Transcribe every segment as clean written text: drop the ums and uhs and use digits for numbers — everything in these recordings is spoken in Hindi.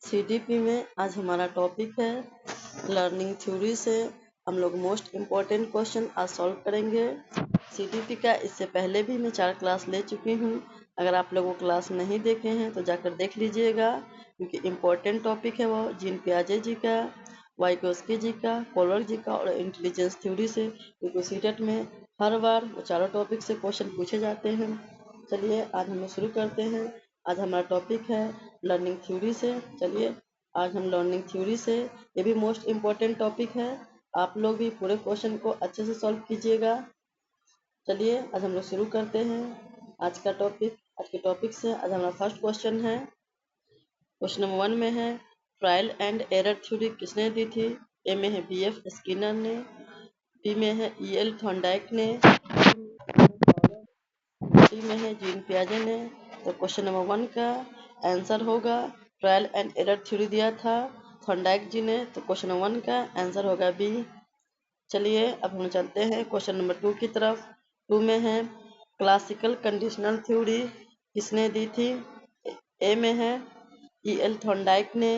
सीडीपी में आज हमारा टॉपिक है लर्निंग थ्योरी से हम लोग मोस्ट इम्पॉर्टेंट क्वेश्चन आज सॉल्व करेंगे। सीडीपी का इससे पहले भी मैं 4 क्लास ले चुकी हूँ। अगर आप लोग वो क्लास नहीं देखे हैं तो जाकर देख लीजिएगा, क्योंकि इम्पोर्टेंट टॉपिक है वो जीन पियाजे जी का, वाइगोस्की जी का, कोलवर्ग जी का और इंटेलिजेंस थ्योरी से, क्योंकि सीटेट में हर बार वो चारों टॉपिक से क्वेश्चन पूछे जाते हैं। चलिए आज हम शुरू करते हैं। आज हमारा टॉपिक है लर्निंग थ्योरी से। चलिए आज हम लर्निंग थ्योरी से, ये भी मोस्ट इम्पोर्टेंट टॉपिक है, आप लोग भी पूरे क्वेश्चन को अच्छे से सॉल्व कीजिएगा। चलिए आज हम लोग शुरू करते हैं आज के टॉपिक से। आज हमारा फर्स्ट क्वेश्चन है, क्वेश्चन नंबर 1 में है ट्रायल एंड एरर थ्योरी किसने दी थी। ए में है BF स्किनर ने, बी में है EL थॉर्नडाइक ने, सी में है जीन पियाजे ने। तो क्वेश्चन नंबर 1 का आंसर होगा ट्रायल एंड एरर थ्योरी दिया था थॉर्नडाइक जी ने, तो क्वेश्चन नंबर 1 का आंसर होगा बी। चलिए अब हम चलते हैं क्वेश्चन नंबर 2 की तरफ। 2 में है क्लासिकल कंडीशनल थ्योरी किसने दी थी। ए में है EL थॉर्नडाइक ने,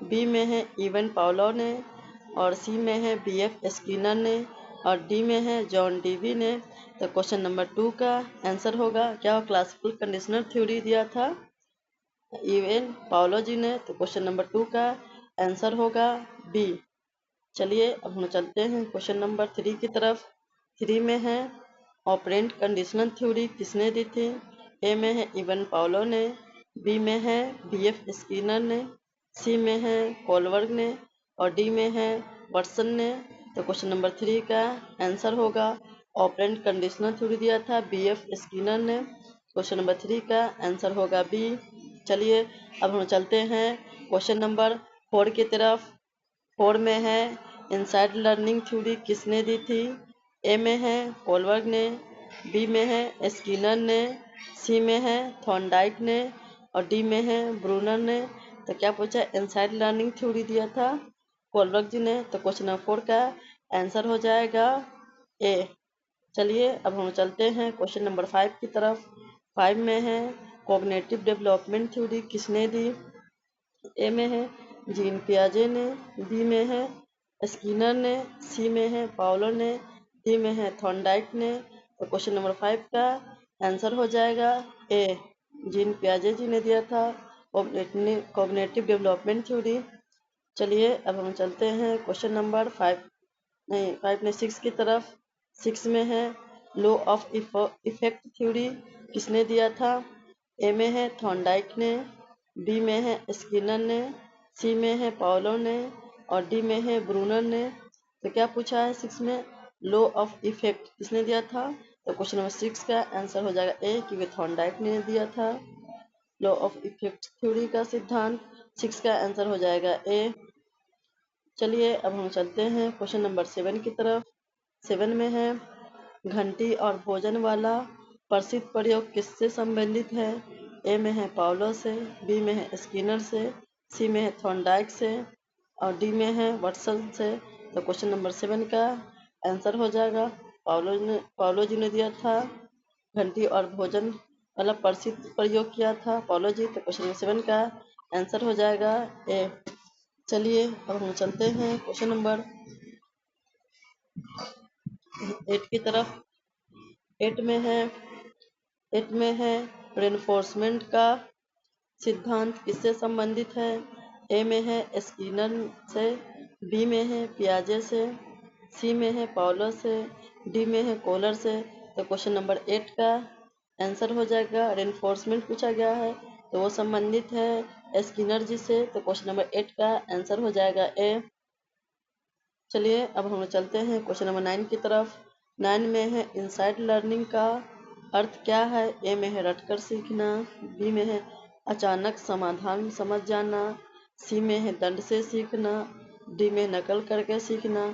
बी में है इवन पाउलो ने, और सी में है BF स्किनर ने, और डी में है जॉन डीवी ने। तो क्वेश्चन नंबर 2 का आंसर होगा क्या, क्लासिकल कंडीशनल थ्योरी दिया था इवन पाउलो जी ने, तो क्वेश्चन नंबर 2 का आंसर होगा बी। चलिए अब हम चलते हैं क्वेश्चन नंबर 3 की तरफ। 3 में है ऑपरेंट कंडीशनल थ्योरी किसने दी थी। ए में है इवन पाउलो ने, बी में है BF स्किनर ने, सी में है कोलवर्ग ने, और डी में है वाटसन ने। तो क्वेश्चन नंबर 3 का आंसर होगा ऑपरेंट कंडीशनल थ्योरी दिया था BF स्किनर ने, क्वेश्चन नंबर 3 का आंसर होगा बी। चलिए अब हम चलते हैं क्वेश्चन नंबर 4 की तरफ। 4 में है इनसाइड लर्निंग थ्योरी किसने दी थी। ए में है कोलवर्ग ने, बी में है स्किनर ने, सी में है थॉर्नडाइक ने, और डी में है ब्रूनर ने। तो क्या पूछा, इनसाइड लर्निंग थ्योरी दिया था कोलवर्ग जी ने, तो क्वेश्चन नंबर 4 का आंसर हो जाएगा ए। चलिए अब हम चलते हैं क्वेश्चन नंबर 5 की तरफ। 5 में है कॉग्निटिव डेवलपमेंट थ्योरी किसने दी। ए में है जीन पियाजे ने, बी में है स्किनर ने, सी में है पाउलो ने, डी में है थॉर्नडाइक ने। तो क्वेश्चन नंबर 5 का आंसर हो जाएगा ए, जीन पियाजे जी ने दिया था कॉग्निटिव डेवलपमेंट थ्योरी। चलिए अब हम चलते हैं क्वेश्चन नंबर 5 में 6 की तरफ। 6 में है लॉ ऑफ इफेक्ट थ्योरी किसने दिया था। ए में है थॉर्नडाइक ने, बी में है स्किनर ने, सी में है पाउलो ने, और डी में है ब्रूनर ने। तो क्या पूछा है 6 में, लॉ ऑफ इफेक्ट किसने दिया था। तो क्वेश्चन नंबर 6 का आंसर हो जाएगा ए, क्योंकि थॉर्नडाइक ने दिया था लॉ ऑफ इफेक्ट थ्योरी का सिद्धांत। 6 का आंसर हो जाएगा ए। चलिए अब हम चलते हैं क्वेश्चन नंबर 7 की तरफ। 7 में है घंटी और भोजन वाला प्रसिद्ध प्रयोग किससे संबंधित है। ए में है पाउलो से, बी में है स्किनर से, सी में है थॉर्नडाइक से, और डी में है वाटसन से। तो क्वेश्चन नंबर 7 का आंसर हो जाएगा पाउलो जी ने दिया था घंटी और भोजन वाला प्रसिद्ध प्रयोग किया था पाउलो जी, तो क्वेश्चन नंबर 7 का आंसर हो जाएगा ए। चलिए अब हम चलते हैं क्वेश्चन नंबर 8 की तरफ। 8 में है 8 में है रेनफोर्समेंट का सिद्धांत किससे संबंधित है। ए में है स्किनर से, बी में है पियाजे से, सी में है पाउलो से, डी में है कोलर से। तो क्वेश्चन नंबर 8 का आंसर हो जाएगा रेनफोर्समेंट पूछा गया है तो वो संबंधित है स्किनर जी से, तो क्वेश्चन नंबर 8 का आंसर हो जाएगा ए। चलिए अब हम चलते हैं क्वेश्चन नंबर 9 की तरफ। 9 में है इनसाइड लर्निंग का अर्थ क्या है। ए में है रटकर सीखना, बी में है अचानक समाधान समझ जाना, सी में है दंड से सीखना, डी में नकल करके सीखना।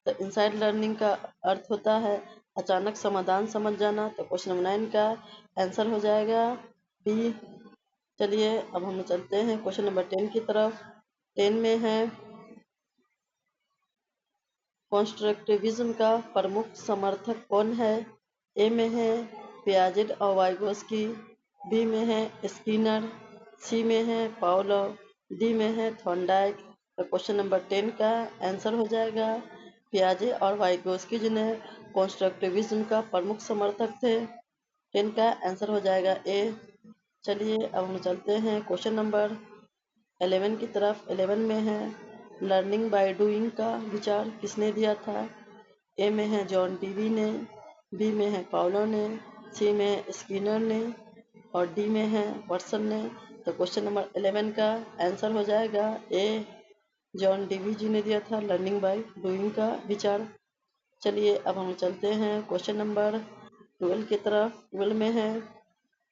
तो इनसाइड लर्निंग का अर्थ होता है अचानक समाधान समझ जाना, तो क्वेश्चन नंबर 9 का आंसर हो जाएगा बी। चलिए अब हम चलते हैं क्वेश्चन नंबर 10 की तरफ। 10 में है कॉन्स्ट्रक्टिविज्म का प्रमुख समर्थक कौन है। ए में है पियाजे और वाइगोस्की, बी में है स्किनर, सी में है पाउलो, डी में है थॉर्नडाइक। तो क्वेश्चन नंबर 10 का आंसर हो जाएगा पियाजे और वाइगोस्की, जिन्हें कॉन्स्ट्रक्टिविज्म का प्रमुख समर्थक थे। 10 का आंसर हो जाएगा ए। चलिए अब हम चलते हैं क्वेश्चन नंबर 11 की तरफ। 11 में है लर्निंग बाय डूइंग का विचार किसने दिया था। ए में है जॉन डीवी ने, बी में है पाउलो ने, सी में है स्किनर ने और डी में है वाटसन ने। तो क्वेश्चन नंबर 11 का आंसर हो जाएगा ए, जॉन डीवी जी ने दिया था लर्निंग बाय डूइंग का विचार। चलिए अब हम चलते हैं क्वेश्चन नंबर 12 की तरफ। 12 में है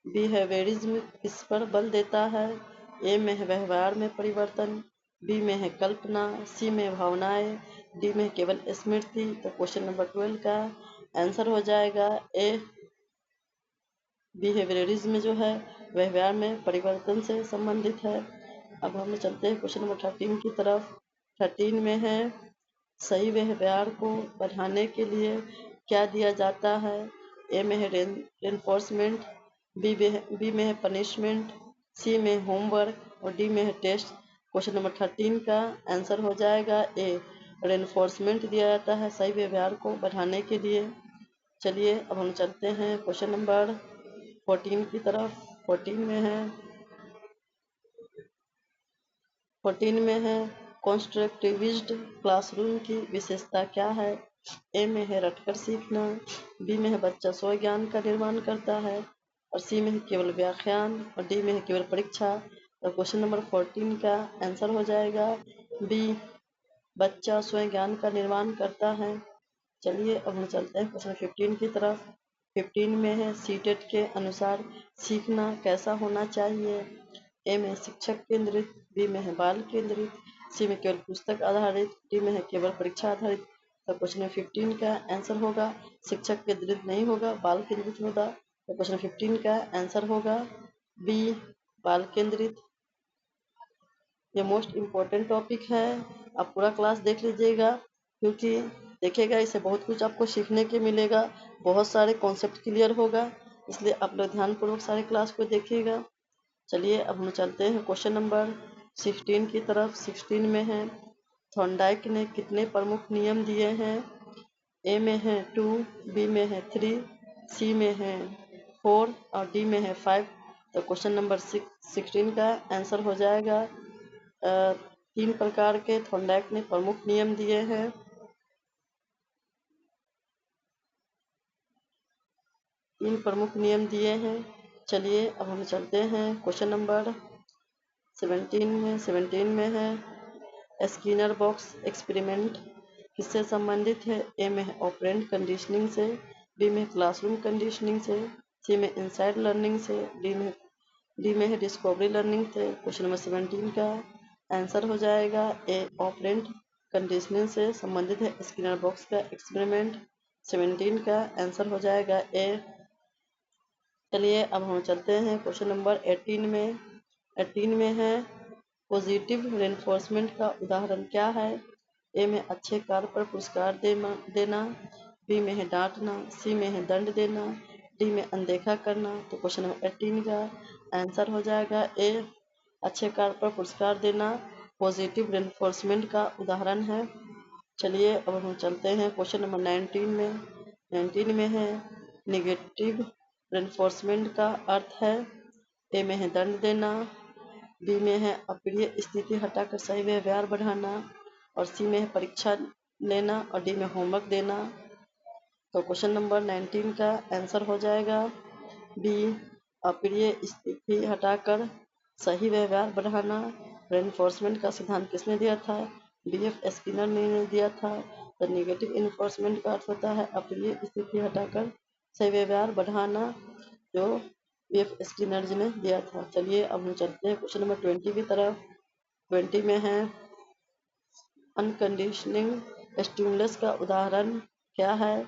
बिहेवियरिज्म किस पर बल देता है। ए में है व्यवहार में परिवर्तन, बी में है कल्पना, सी में भावनाएं, डी में केवल स्मृति। तो क्वेश्चन नंबर 12 का आंसर हो जाएगा ए, बिहेवियरिज्म जो है व्यवहार में परिवर्तन से संबंधित है। अब हम चलते हैं क्वेश्चन नंबर 13 की तरफ। 13 में है सही व्यवहार को बढ़ाने के लिए क्या दिया जाता है। ए में है रेनफोर्समेंट, बी में है पनिशमेंट, सी में होमवर्क और डी में है टेस्ट। क्वेश्चन नंबर 13 का आंसर हो जाएगा ए, रेनफोर्समेंट दिया जाता है सही व्यवहार को बढ़ाने के लिए। चलिए अब हम चलते हैं क्वेश्चन नंबर 14 की तरफ। 14 में है कॉन्स्ट्रक्टिविज्ड क्लासरूम की विशेषता क्या है। ए में है रटकर सीखना, बी में है बच्चा स्व ज्ञान का निर्माण करता है और सी में है केवल व्याख्यान और डी में है केवल परीक्षा। तो क्वेश्चन नंबर 14 का आंसर हो जाएगा बी, बच्चा स्वयं ज्ञान का निर्माण करता है। चलिए अब हम चलते हैं क्वेश्चन 15 की तरफ। 15 में है सीटेट के अनुसार सीखना कैसा होना चाहिए। ए में शिक्षक केंद्रित, बी में है बाल केंद्रित, सी में केवल पुस्तक आधारित, डी में है केवल परीक्षा आधारित। तो क्वेश्चन 15 का आंसर होगा शिक्षक केंद्रित नहीं होगा, बाल केंद्रित होगा। तो क्वेश्चन 15 का आंसर होगा बी, बाल केंद्रित। ये मोस्ट इम्पोर्टेंट टॉपिक है, आप पूरा क्लास देख लीजिएगा, क्योंकि देखिएगा इससे बहुत कुछ आपको सीखने के मिलेगा, बहुत सारे कॉन्सेप्ट क्लियर होगा, इसलिए आप लोग ध्यानपूर्वक सारे क्लास को देखिएगा। चलिए अब हम चलते हैं क्वेश्चन नंबर 16 की तरफ। 16 में है थॉर्नडाइक ने कितने प्रमुख नियम दिए हैं। ए में है 2, बी में है 3, सी में है 4 और डी में है 5। तो क्वेश्चन नंबर 16 का आंसर हो जाएगा 3 प्रकार के थॉर्नडाइक ने प्रमुख नियम दिए हैं। 3 प्रमुख नियम दिए हैं। चलिए अब हम चलते हैं क्वेश्चन नंबर 17 में है स्किनर बॉक्स एक्सपेरिमेंट किससे संबंधित है। ए में है ऑपरेंट कंडीशनिंग से, बी में क्लासरूम कंडीशनिंग से, सी में इनसाइड लर्निंग से, डी में है डिस्कवरी लर्निंग से। क्वेश्चन नंबर 17 का आंसर हो जाएगा ए, ऑपरेंट कंडीशनिंग से संबंधित है स्किनर बॉक्स का एक्सपेरिमेंट। 17 का आंसर हो जाएगा ए। चलिए अब हम चलते हैं क्वेश्चन नंबर 18 में। 18 में है पॉजिटिव रेनफोर्समेंट का उदाहरण क्या है। ए में अच्छे कार्य पर पुरस्कार देना, बी में है डांटना, सी में है दंड देना, डी में अनदेखा करना। तो क्वेश्चन नंबर 18 का आंसर हो जाएगा ए, अच्छे कार्य पर पुरस्कार देना पॉजिटिव रेनफोर्समेंट का उदाहरण है। चलिए अब हम चलते हैं क्वेश्चन नंबर 19 में। 19 में है निगेटिव रेनफोर्समेंट का अर्थ है। ए में है दंड देना, बी में है अप्रिय स्थिति हटाकर सही व्यवहार बढ़ाना और सी में है परीक्षा लेना और डी में होमवर्क देना। तो क्वेश्चन नंबर 19 का आंसर हो जाएगा बी, अप्रिय स्थिति हटाकर सही व्यवहार बढ़ाना। रेनफोर्समेंट का सिद्धांत किसने दिया था। BF स्किनर ने दिया था। तो निगेटिव इन्फोर्समेंट का अर्थ होता है अप्रिय स्थिति हटाकर सही व्यवहार बढ़ाना, जो BF स्किनर जी ने दिया था। चलिए अब हम चलते हैं क्वेश्चन नंबर 20 की तरफ। 20 में है अनकंडीशनिंग स्टिमुलस का उदाहरण क्या है।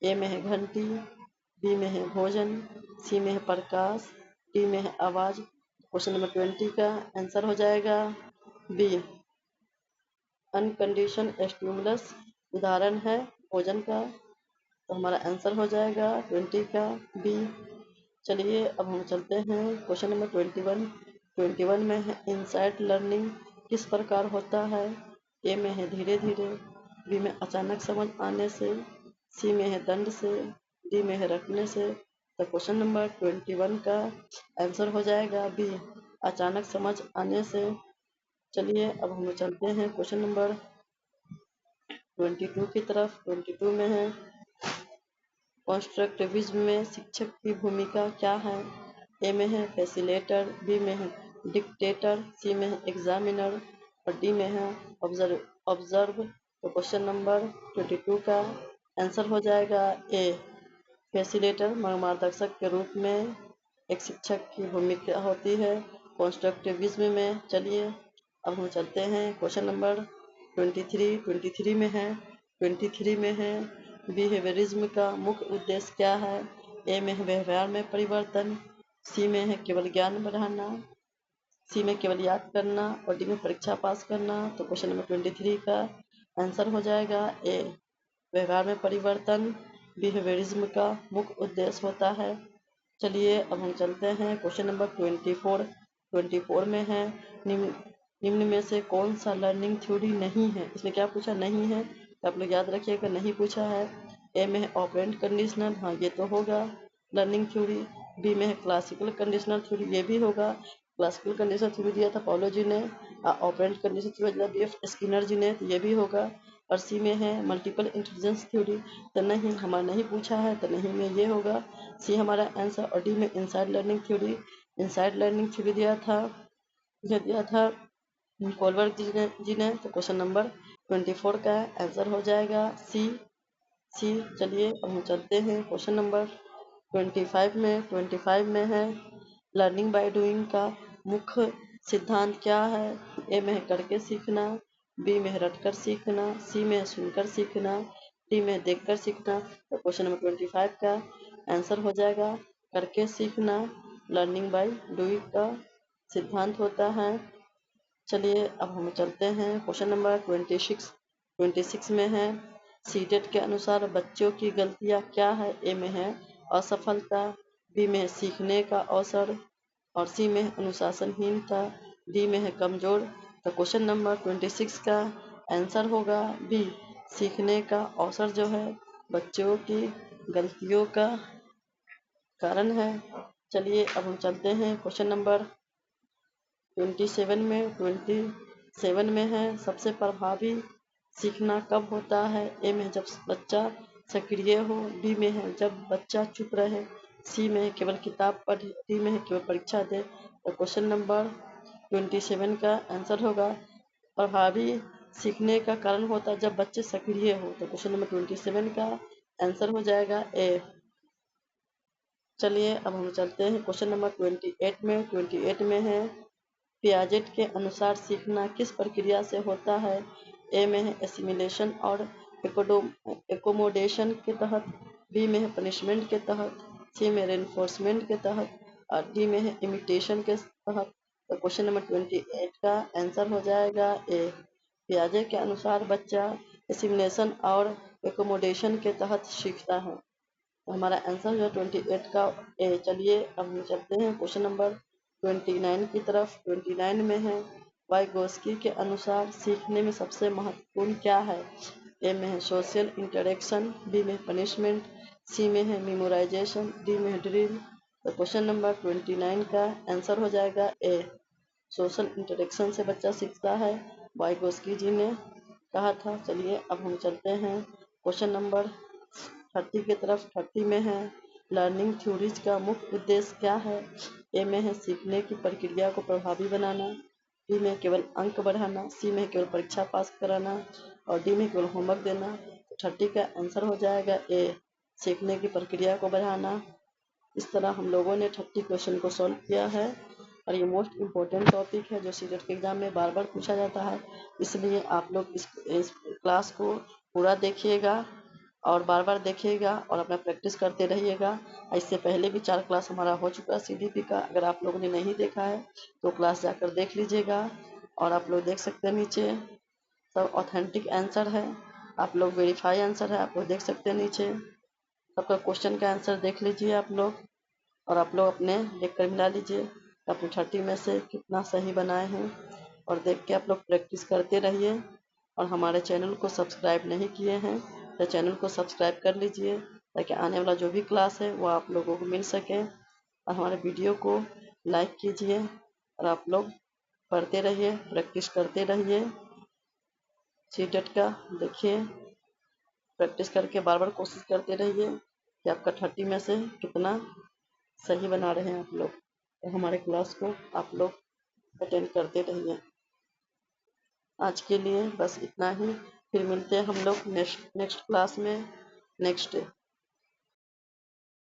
ए में है घंटी, बी में है भोजन, सी में है प्रकाश, डी में है आवाज। क्वेश्चन नंबर 20 का आंसर हो जाएगा बी, अनकंडीशन स्टिमुलस उदाहरण है भोजन का। तो हमारा आंसर हो जाएगा 20 का बी। चलिए अब हम चलते हैं क्वेश्चन नंबर 21। 21 में है इंसाइट लर्निंग किस प्रकार होता है। ए में है धीरे धीरे, बी में अचानक समझ आने से, सी में है दंड से, डी में है रखने से। तो क्वेश्चन नंबर 21 का आंसर हो जाएगा बी, अचानक समझ आने से। चलिए अब हम चलते हैं क्वेश्चन नंबर 22 की तरफ। 22 में है कंस्ट्रक्टिविज्म में शिक्षक की भूमिका क्या है। ए में है फैसिलेटर, बी में है डिक्टेटर, सी में है एग्जामिनर और डी में है ऑब्जर्व। तो क्वेश्चन नंबर 22 का आंसर हो जाएगा ए, फैसिलेटर। मार्गदर्शक के रूप में एक शिक्षक की भूमिका होती है कंस्ट्रक्टिविज्म में। चलिए अब हम चलते हैं क्वेश्चन नंबर 23 में है 23 में है बिहेवियरिज्म का मुख्य उद्देश्य क्या है। ए में है व्यवहार में परिवर्तन, सी में है केवल ज्ञान बढ़ाना, सी में केवल याद करना और डी में परीक्षा पास करना। तो क्वेश्चन नंबर 23 का आंसर हो जाएगा ए, व्यवहार में परिवर्तन बिहेवियरिज्म का मुख्य उद्देश्य होता है। चलिए अब हम चलते हैं क्वेश्चन नंबर 24 में है निम्न में से कौन सा लर्निंग थ्योरी नहीं है। इसमें क्या पूछा नहीं है, तो आप लोग याद रखिएगा नहीं पूछा है। ए में है ऑपरेंट कंडीशनल, हाँ ये तो होगा लर्निंग थ्योरी। बी में है क्लासिकल कंडीशनल थ्योरी, ये भी होगा। क्लासिकल कंडीशनल थ्योरी दिया था पॉलो जी ने, ऑपरेंट कंडीशनल थ्योरी दिया बी एफ स्किनर जी ने, तो ये भी होगा। और सी में है मल्टीपल इंटेलिजेंस थ्योरी, तो नहीं हमारा नहीं पूछा है, तो नहीं में ये होगा सी हमारा आंसर। और डी में inside learning theory, inside learning theory दिया था कोलबर्ग जी ने। तो क्वेश्चन नंबर 24 का आंसर हो जाएगा सी। चलिए अब हम चलते हैं क्वेश्चन नंबर 25 में है लर्निंग बाय डूइंग का मुख्य सिद्धांत क्या है। ए में है करके सीखना, बी में है रटकर सीखना, सी में है सुनकर सीखना, डी में है देखकर सीखना। तो क्वेश्चन नंबर 25 का आंसर हो जाएगा करके सीखना, लर्निंग बाय डूइंग का सिद्धांत होता है। चलिए अब हम चलते हैं क्वेश्चन नंबर 26 में है सीटेट के अनुसार बच्चों की गलतियां क्या है। ए में है असफलता, बी में है सीखने का अवसर और सी में है अनुशासनहीनता, डी में है कमजोर। तो क्वेश्चन नंबर 26 का आंसर होगा बी, सीखने का अवसर जो है बच्चों की गलतियों का कारण है। चलिए अब हम चलते हैं क्वेश्चन नंबर 27 में है सबसे प्रभावी सीखना कब होता है। ए में जब बच्चा सक्रिय हो, बी में है जब बच्चा चुप रहे, सी में है केवल किताब पढ़े, डी में है केवल परीक्षा दे। तो क्वेश्चन नंबर 27 का आंसर होगा प्रभावी सीखने का कारण होता है जब बच्चे सक्रिय हो। तो क्वेश्चन नंबर 27 का आंसर हो जाएगा ए। चलिए अब हम चलते हैं क्वेश्चन नंबर 28 में है पियाजेट के अनुसार सीखना किस प्रक्रिया से होता है। ए में है एसिमिलेशन और एकोमोडेशन के तहत, बी में है पनिशमेंट के तहत, सी में रेनफोर्समेंट के तहत और डी में है इमिटेशन के तहत। तो क्वेश्चन नंबर 28 का आंसर हो जाएगा ए, पियाजे के अनुसार बच्चा एसिमिलेशन और एकोमोडेशन के तहत सीखता है। तो हमारा आंसर जो 28 का ए। चलिए अब हम चलते हैं क्वेश्चन नंबर 29 की तरफ। 29 में है वाइगोस्की के अनुसार सीखने में सबसे महत्वपूर्ण क्या है। ए में है सोशल इंटरेक्शन, बी में पनिशमेंट, सी में है मेमोराइजेशन, डी में है ड्रिल। तो क्वेश्चन नंबर 29 का आंसर हो जाएगा ए, सोशल इंटरेक्शन से बच्चा सीखता है, वाइगोस्की जी ने कहा था। चलिए अब हम चलते हैं क्वेश्चन नंबर 30 की तरफ। 30 में है लर्निंग थ्योरीज का मुख्य उद्देश्य क्या है। ए में है सीखने की प्रक्रिया को प्रभावी बनाना, बी में केवल अंक बढ़ाना, सी में केवल परीक्षा पास कराना और डी में केवल होमवर्क देना। तो 30 का आंसर हो जाएगा ए, सीखने की प्रक्रिया को बढ़ाना। इस तरह हम लोगों ने 30 क्वेश्चन को सॉल्व किया है और ये मोस्ट इम्पोर्टेंट टॉपिक है जो सीटेट के एग्जाम में बार बार पूछा जाता है। इसलिए आप लोग इस क्लास को पूरा देखिएगा और बार बार देखिएगा और अपना प्रैक्टिस करते रहिएगा। इससे पहले भी 4 क्लास हमारा हो चुका है सीडीपी का, अगर आप लोगों ने नहीं देखा है तो क्लास जाकर देख लीजिएगा। और आप लोग देख सकते हैं नीचे सब ऑथेंटिक आंसर है, आप लोग वेरीफाई आंसर है, आप लोग देख सकते हैं नीचे सबका क्वेश्चन का आंसर देख लीजिए आप लोग और आप लोग अपने देख कर मिला लीजिए। अपने 30 में से कितना सही बनाए हैं, और देख के आप लोग प्रैक्टिस करते रहिए। और हमारे चैनल को सब्सक्राइब नहीं किए हैं तो चैनल को सब्सक्राइब कर लीजिए, ताकि आने वाला जो भी क्लास है वो आप लोगों को मिल सके। और हमारे वीडियो को लाइक कीजिए और आप लोग पढ़ते रहिए, प्रैक्टिस करते रहिए। सीटेट का देखिए, प्रैक्टिस करके बार बार कोशिश करते रहिए कि आपका 30 में से कितना सही बना रहे हैं आप लोग। तो हमारे क्लास को आप लोग अटेंड करते रहिए। आज के लिए बस इतना ही, फिर मिलते हैं हम लोग नेक्स्ट क्लास में नेक्स्ट